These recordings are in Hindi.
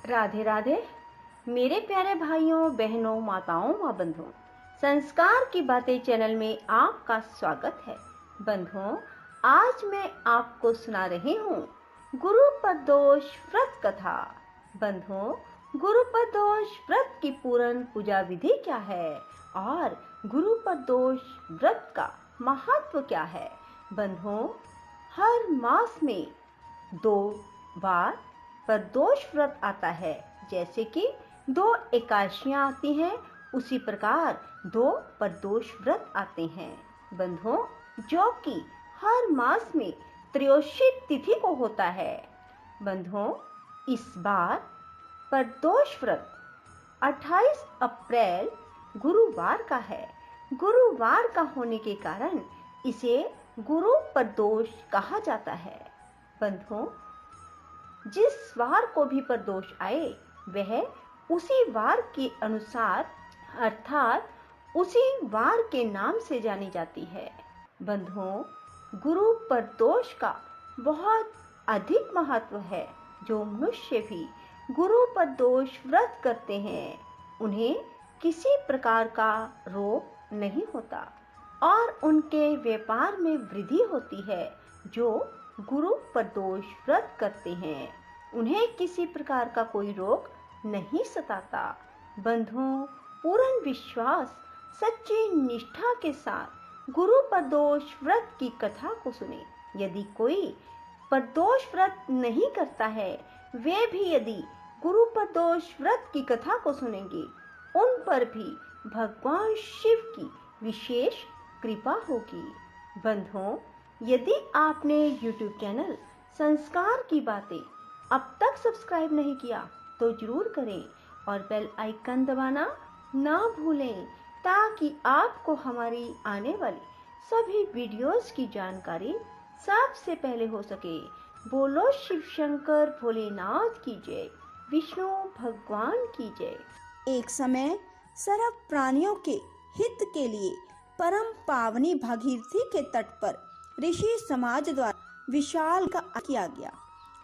राधे राधे मेरे प्यारे भाइयों बहनों माताओं व बंधुओं, संस्कार की बातें चैनल में आपका स्वागत है। बंधुओं, आज मैं आपको सुना रही हूँ गुरु प्रदोष व्रत कथा। बंधुओं, गुरु प्रदोष व्रत की पूर्ण पूजा विधि क्या है और गुरु प्रदोष व्रत का महत्व क्या है। बंधुओं, हर मास में 2 बार प्रदोष व्रत आता है। जैसे कि 2 एकादशियां आती हैं, उसी प्रकार 2 प्रदोष व्रत आते हैं। बंधुओं, जो कि हर मास में त्रयोदशी तिथि को होता है। बंधुओं, इस बार प्रदोष व्रत 28 अप्रैल गुरुवार का है। गुरुवार का होने के कारण इसे गुरु प्रदोष कहा जाता है। बंधुओं, जिस वार को भी प्रदोष आए वह उसी वार के अनुसार अर्थात उसी वार के नाम से जानी जाती है। बंधुओं, गुरु प्रदोष का बहुत अधिक महत्व है। जो मनुष्य भी गुरु प्रदोष व्रत करते हैं उन्हें किसी प्रकार का रोग नहीं होता और उनके व्यापार में वृद्धि होती है। जो गुरु प्रदोष व्रत करते हैं उन्हें किसी प्रकार का कोई रोग नहीं सताता। बंधुओं, पूर्ण विश्वास सच्ची निष्ठा के साथ गुरु प्रदोष व्रत की कथा को सुने। यदि कोई प्रदोष व्रत नहीं करता है, वे भी यदि गुरु प्रदोष व्रत की कथा को सुनेंगे, उन पर भी भगवान शिव की विशेष कृपा होगी। बंधुओं, यदि आपने YouTube चैनल संस्कार की बातें अब तक सब्सक्राइब नहीं किया तो जरूर करें और बेल आइकन दबाना ना भूलें ताकि आपको हमारी आने वाली सभी वीडियोस की जानकारी सबसे पहले हो सके। बोलो शिव शंकर भोलेनाथ की जय, विष्णु भगवान की जय। एक समय सर्व प्राणियों के हित के लिए परम पावनी भागीरथी के तट पर ऋषि समाज द्वारा विशाल का किया गया।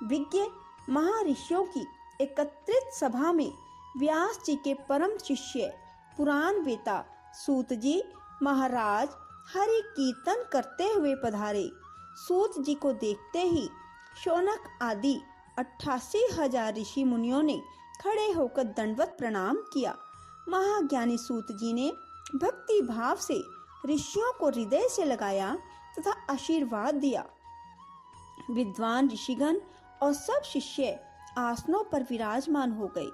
विज्ञ महर्षियों की एकत्रित सभा में व्यास जी के परम शिष्य पुराण वेता सूत जी महाराज हरि कीर्तन करते हुए पधारे। सूत जी को देखते ही शौनक आदि 88,000 ऋषि मुनियों ने खड़े होकर दंडवत प्रणाम किया। महाज्ञानी सूत जी ने भक्ति भाव से ऋषियों को हृदय से लगाया तथा आशीर्वाद दिया। विद्वान ऋषिगण और सब शिष्य आसनों पर विराजमान हो गए।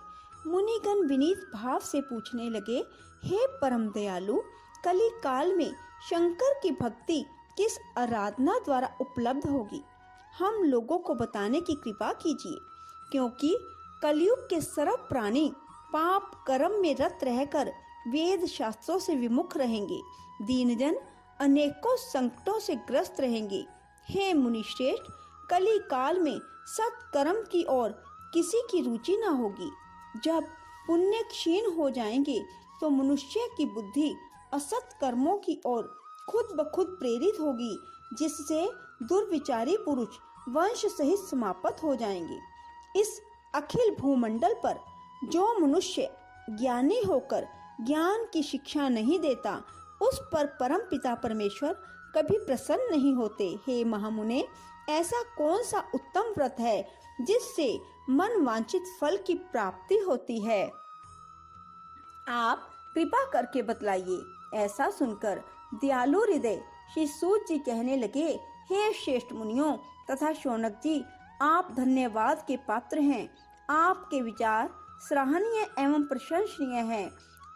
मुनिगण विनीत भाव से पूछने लगे, हे परम दयालु, कली काल में शंकर की भक्ति किस आराधना द्वारा उपलब्ध होगी? हम लोगों को बताने की कृपा कीजिए, क्योंकि कलयुग के सर्व प्राणी पाप कर्म में रत रहकर वेद शास्त्रों से विमुख रहेंगे। दीनजन अनेकों संकटों से ग्रस्त रहेंगे। हे मुनिश्रेष्ठ, कली काल में सत्कर्म की ओर किसी की रुचि न होगी। जब पुण्य क्षीण हो जाएंगे तो मनुष्य की बुद्धि असत कर्मों की ओर खुद ब खुद प्रेरित होगी, जिससे दुर्विचारी पुरुष वंश सहित समाप्त हो जाएंगे। इस अखिल भूमंडल पर जो मनुष्य ज्ञानी होकर ज्ञान की शिक्षा नहीं देता, उस पर परम पिता परमेश्वर कभी प्रसन्न नहीं होते। हे महामुने, ऐसा कौन सा उत्तम व्रत है जिससे मन वांछित फल की प्राप्ति होती है? आप कृपा करके बतलाइए। ऐसा सुनकर दयालु हृदय श्री सूत जी कहने लगे, हे श्रेष्ठ मुनियों तथा शौनक जी, आप धन्यवाद के पात्र हैं। आपके विचार सराहनीय एवं प्रशंसनीय हैं।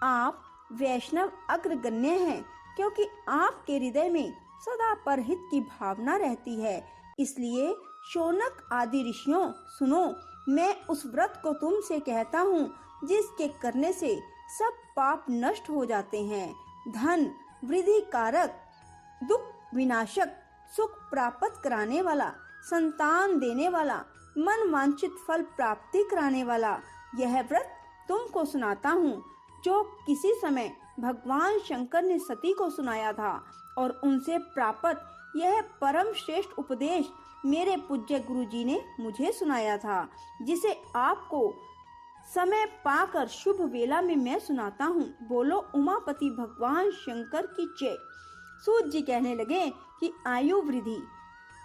आप वैष्णव अग्रगण्य हैं, क्योंकि आपके हृदय में सदा परहित की भावना रहती है। इसलिए शौनक आदि ऋषियों, सुनो, मैं उस व्रत को तुमसे कहता हूँ जिसके करने से सब पाप नष्ट हो जाते हैं। धन वृद्धि कारक, दुख विनाशक, सुख प्राप्त कराने वाला, संतान देने वाला, मन वांछित फल प्राप्ति कराने वाला यह व्रत तुमको सुनाता हूँ, जो किसी समय भगवान शंकर ने सती को सुनाया था और उनसे प्राप्त यह परम श्रेष्ठ उपदेश मेरे पूज्य गुरु जी ने मुझे सुनाया था, जिसे आपको समय पाकर शुभ वेला में मैं सुनाता हूँ, बोलो उमापति भगवान शंकर की जय। सूत जी कहने लगे कि आयु वृद्धि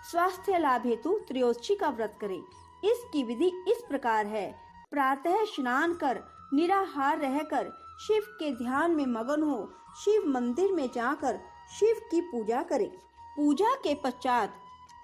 स्वास्थ्य लाभ हेतु त्रयोदशी का व्रत करें। इसकी विधि इस प्रकार है। प्रातः स्नान कर निराहार रहकर शिव के ध्यान में मगन हो, शिव मंदिर में जाकर शिव की पूजा करें। पूजा के पश्चात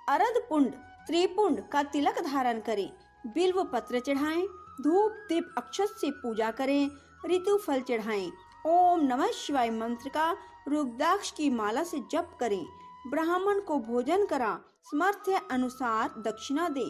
अरद पुंड त्रिपुंड का तिलक धारण करें, बिल्व पत्र चढ़ाएं, धूप दीप अक्षत से पूजा करें, ऋतु फल चढ़ाएं, ओम नमः शिवाय मंत्र का रुद्राक्ष की माला से जप करें, ब्राह्मण को भोजन करा सामर्थ्य अनुसार दक्षिणा दे।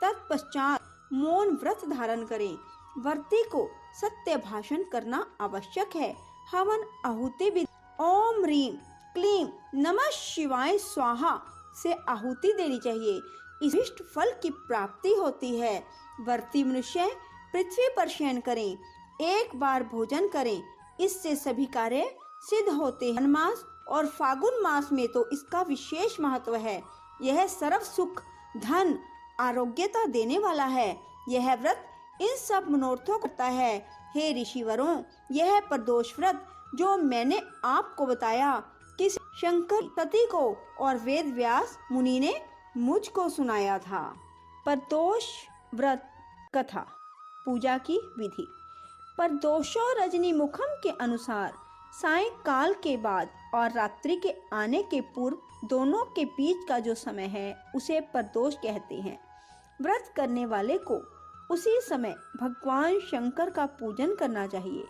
तत्पश्चात मौन व्रत धारण करें। व्रती को सत्य भाषण करना आवश्यक है। हवन आहुति भी ओम रीम क्लीम नमः शिवाय स्वाहा से आहुति देनी चाहिए। इष्ट फल की प्राप्ति होती है। व्रती मनुष्य पृथ्वी पर शयन करें, एक बार भोजन करें, इससे सभी कार्य सिद्ध होते हैं। मास और फागुन मास में तो इसका विशेष महत्व है। यह सर्व सुख धन आरोग्यता देने वाला है। यह व्रत इन सब मनोरथों करता है। हे ऋषिवरों, यह प्रदोष व्रत जो मैंने आपको बताया कि शंकर पति को और वेद व्यास मुनि ने मुझको सुनाया था। प्रदोष व्रत कथा। पूजा की विधि। प्रदोषो रजनी मुखम के अनुसार सायंकाल के बाद और रात्रि के आने के पूर्व दोनों के बीच का जो समय है उसे प्रदोष कहते हैं। व्रत करने वाले को उसी समय भगवान शंकर का पूजन करना चाहिए।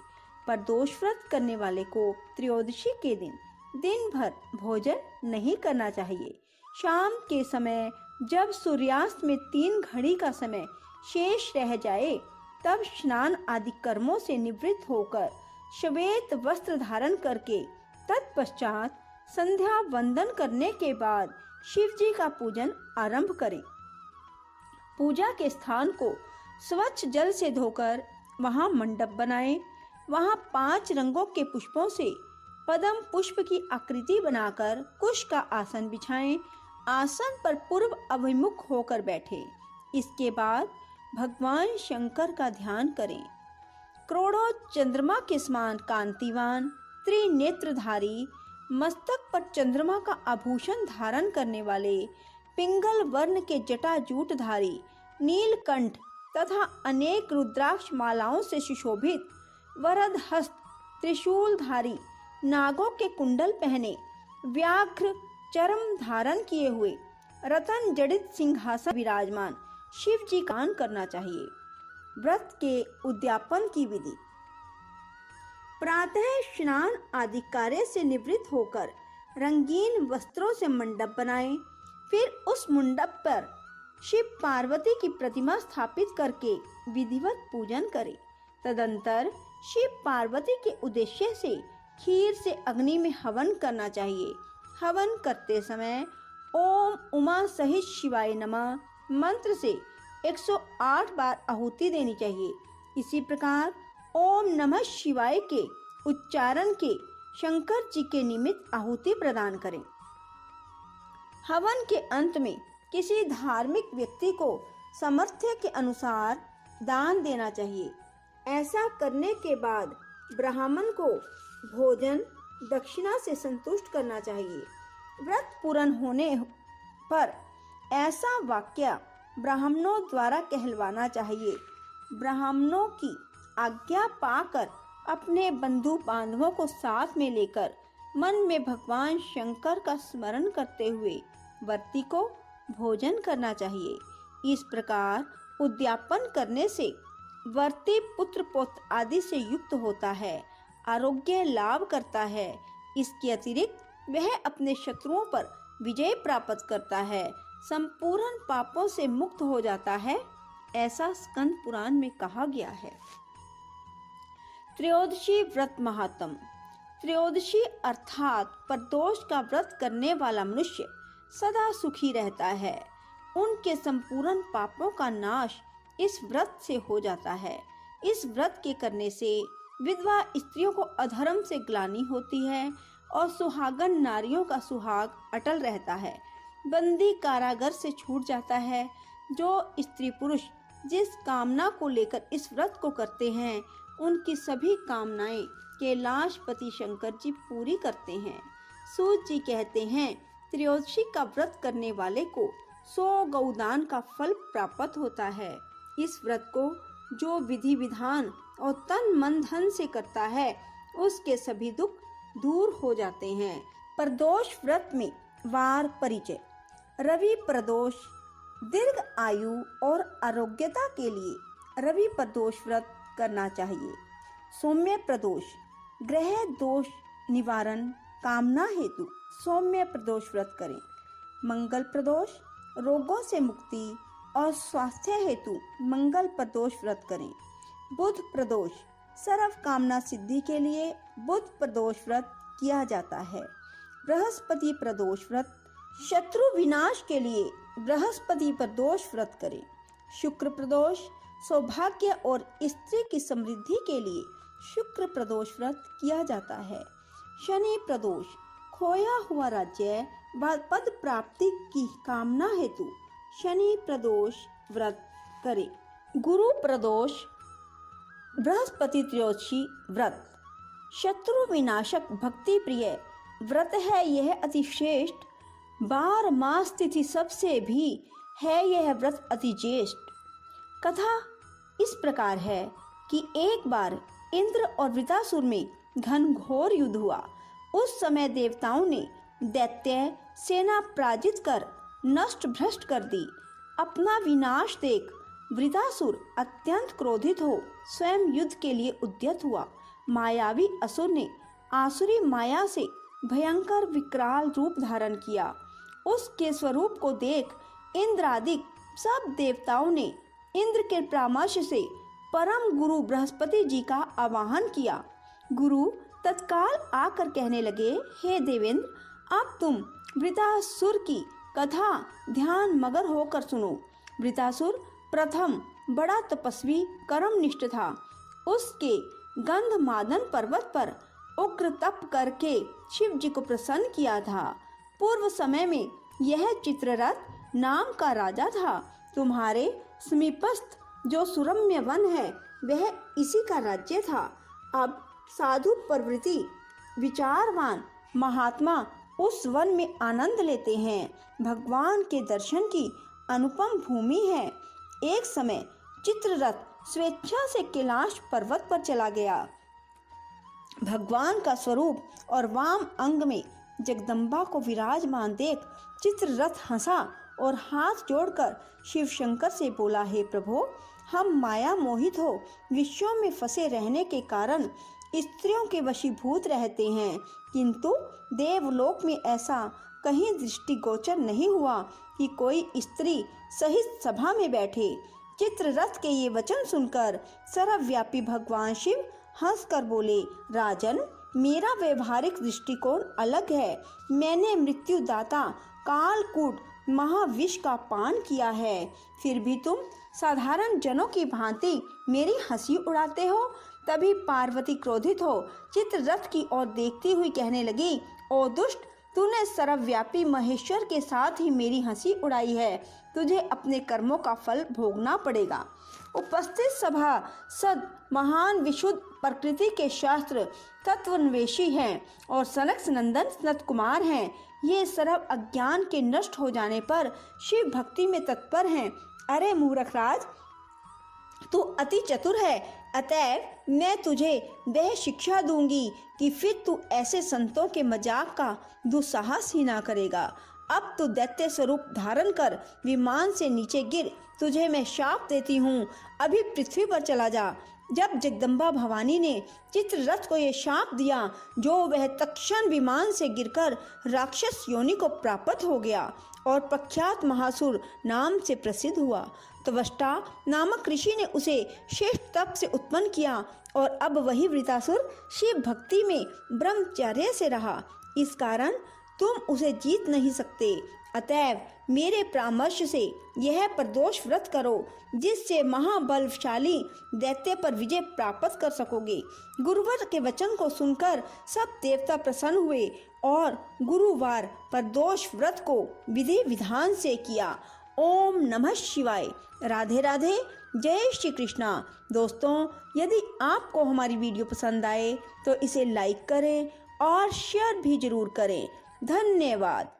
प्रदोष व्रत करने वाले को त्रयोदशी के दिन भर भोजन नहीं करना चाहिए। शाम के समय जब सूर्यास्त में 3 घड़ी का समय शेष रह जाए तब स्नान आदि कर्मों से निवृत्त होकर श्वेत वस्त्र धारण करके तत्पश्चात संध्या वंदन करने के बाद शिव जी का पूजन आरंभ करें। पूजा के स्थान को स्वच्छ जल से धोकर वहां मंडप बनाएं। वहां 5 रंगों के पुष्पों से पद्म पुष्प की आकृति बनाकर कुश का आसन बिछाएं। आसन पर पूर्व अभिमुख होकर बैठे। इसके बाद भगवान शंकर का ध्यान करें। करोड़ों चंद्रमा के समान कांतिवान त्रिनेत्रधारी मस्तक पर चंद्रमा का आभूषण धारण करने वाले पिंगल वर्ण के जटाजूटधारी नीलकंठ तथा अनेक रुद्राक्ष मालाओं से सुशोभित वरद हस्त त्रिशूलधारी नागों के कुंडल पहने व्याघ्र चर्म धारण किए हुए रतन जड़ित सिंहासन विराजमान शिव जी का गान करना चाहिए। व्रत के उद्यापन की विधि। प्रातः स्नान आदि कार्य से निवृत्त होकर रंगीन वस्त्रों से मंडप बनाएं। फिर उस मंडप पर शिव पार्वती की प्रतिमा स्थापित करके विधिवत पूजन करें। तदंतर शिव पार्वती के उद्देश्य से खीर से अग्नि में हवन करना चाहिए। हवन करते समय ओम उमा सहित शिवाय नमः मंत्र से 108 बार आहुति देनी चाहिए। इसी प्रकार ओम नमः शिवाय के उच्चारण के शंकर जी के निमित्त आहुति प्रदान करें। हवन के अंत में किसी धार्मिक व्यक्ति को सामर्थ्य के अनुसार दान देना चाहिए। ऐसा करने के बाद ब्राह्मण को भोजन दक्षिणा से संतुष्ट करना चाहिए। व्रत पूर्ण होने पर ऐसा वाक्य ब्राह्मणों द्वारा कहलवाना चाहिए। ब्राह्मणों की आज्ञा पाकर अपने बंधु बांधवों को साथ में लेकर मन में भगवान शंकर का स्मरण करते हुए व्रती को भोजन करना चाहिए। इस प्रकार उद्यापन करने से व्रती पुत्र पौत्र आदि से युक्त होता है, आरोग्य लाभ करता है। इसके अतिरिक्त वह अपने शत्रुओं पर विजय प्राप्त करता है, संपूर्ण पापों से मुक्त हो जाता है, ऐसा स्कंद पुराण में कहा गया है। त्रयोदशी व्रत महात्म। त्रयोदशी अर्थात प्रदोष का व्रत करने वाला मनुष्य सदा सुखी रहता है। उनके संपूर्ण पापों का नाश इस व्रत से हो जाता है। इस व्रत के करने से विधवा स्त्रियों को अधर्म से ग्लानि होती है और सुहागन नारियों का सुहाग अटल रहता है। बंदी कारागार से छूट जाता है। जो स्त्री पुरुष जिस कामना को लेकर इस व्रत को करते हैं उनकी सभी कामनाएं कैलाशपति शंकर जी पूरी करते हैं। सूत जी कहते हैं, त्रयोदशी का व्रत करने वाले को 100 गौदान का फल प्राप्त होता है। इस व्रत को जो विधि विधान और तन मन धन से करता है उसके सभी दुख दूर हो जाते हैं। प्रदोष व्रत में वार परिचय। रवि प्रदोष दीर्घ आयु और आरोग्यता के लिए रवि प्रदोष व्रत करना चाहिए। सौम्य प्रदोष ग्रह दोष निवारण कामना हेतु सौम्य प्रदोष व्रत करें। मंगल प्रदोष रोगों से मुक्ति और स्वास्थ्य हेतु मंगल प्रदोष व्रत करें। बुध प्रदोष सर्व कामना सिद्धि के लिए बुध प्रदोष व्रत किया जाता है। बृहस्पति प्रदोष व्रत शत्रु विनाश के लिए बृहस्पति प्रदोष व्रत करें। शुक्र प्रदोष सौभाग्य और स्त्री की समृद्धि के लिए शुक्र प्रदोष व्रत किया जाता है। शनि प्रदोष खोया हुआ राज्य व पद प्राप्ति की कामना हेतु शनि प्रदोष व्रत करें। गुरु प्रदोष बृहस्पति त्रयोदशी व्रत शत्रु विनाशक भक्ति प्रिय व्रत है। यह अति श्रेष्ठ 12 मास तिथि सबसे भी है। यह व्रत अति ज्येष्ठ। कथा इस प्रकार है कि एक बार इंद्र और वृतासुर में घनघोर युद्ध हुआ। उस समय देवताओं ने दैत्य सेना पराजित कर नष्ट भ्रष्ट कर दी। अपना विनाश देख वृतासुर अत्यंत क्रोधित हो स्वयं युद्ध के लिए उद्यत हुआ। मायावी असुर ने आसुरी माया से भयंकर विकराल रूप धारण किया। उसके स्वरूप को देख इंद्रादि सब देवताओं ने इंद्र के परामर्श से परम गुरु बृहस्पति जी का आवाहन किया। गुरु तत्काल आकर कहने लगे, हे देवेंद्र, अब तुम वृतासुर की कथा ध्यान मगर होकर सुनो। वृतासुर प्रथम बड़ा तपस्वी कर्मनिष्ठ था। उसके गंधमादन पर्वत पर उग्र तप करके शिव जी को प्रसन्न किया था। पूर्व समय में यह चित्ररथ नाम का राजा था। तुम्हारे समीपस्थ जो सुरम्य वन है वह इसी का राज्य था। अब साधु प्रवृत्ति विचारवान महात्मा उस वन में आनंद लेते हैं। भगवान के दर्शन की अनुपम भूमि है। एक समय चित्ररथ स्वेच्छा से कैलाश पर्वत पर चला गया। भगवान का स्वरूप और वाम अंग में जगदम्बा को विराजमान देख चित्ररथ हंसा और हाथ जोड़कर शिव शंकर से बोला, हे प्रभु, हम माया मोहित हो विश्व में फंसे रहने के कारण स्त्रियों के वशीभूत रहते हैं, किंतु देवलोक में ऐसा कहीं दृष्टिगोचर नहीं हुआ कि कोई स्त्री सहित सभा में बैठे। चित्ररथ के ये वचन सुनकर सर्वव्यापी भगवान शिव हंसकर बोले, राजन, मेरा व्यवहारिक दृष्टिकोण अलग है। मैंने मृत्युदाता कालकूट महाविष का पान किया है, फिर भी तुम साधारण जनों की भांति मेरी हंसी उड़ाते हो। तभी पार्वती क्रोधित हो चित्ररथ की ओर देखती हुई कहने लगी, ओ दुष्ट, तूने सर्वव्यापी महेश्वर के साथ ही मेरी हंसी उड़ाई है। तुझे अपने कर्मों का फल भोगना पड़ेगा। उपस्थित सभा सद महान विशुद्ध प्रकृति के शास्त्र तत्वन्वेषी हैं और सनक नंदन सनत कुमार हैं। ये सर्व अज्ञान के नष्ट हो जाने पर शिव भक्ति में तत्पर हैं। अरे मूर्ख राज, तू अति चतुर है, अतएव मैं तुझे वह शिक्षा दूंगी कि फिर तू ऐसे संतों के मजाक का दुस्साहस ही ना करेगा। अब तू दैत्य स्वरूप धारण कर विमान से नीचे गिर। तुझे मैं शाप देती हूँ, अभी पृथ्वी पर चला जा। जब जगदम्बा भवानी ने चित्ररथ को यह शाप दिया, जो वह तत्क्षण विमान से गिरकर राक्षस योनि को प्राप्त हो गया और प्रख्यात महासुर नाम से प्रसिद्ध हुआ। त्वष्टा नामक ऋषि ने उसे श्रेष्ठ तप से उत्पन्न किया और अब वही वृतासुर शिव भक्ति में ब्रह्मचर्य से रहा। इस कारण तुम उसे जीत नहीं सकते। अतएव मेरे परामर्श से यह प्रदोष व्रत करो, जिससे महाबलशाली दैत्य पर विजय प्राप्त कर सकोगे। गुरुवर के वचन को सुनकर सब देवता प्रसन्न हुए और गुरुवार प्रदोष व्रत को विधि विधान से किया ओम नमः शिवाय। राधे राधे, जय श्री कृष्णा। दोस्तों, यदि आपको हमारी वीडियो पसंद आए तो इसे लाइक करें और शेयर भी जरूर करें। धन्यवाद।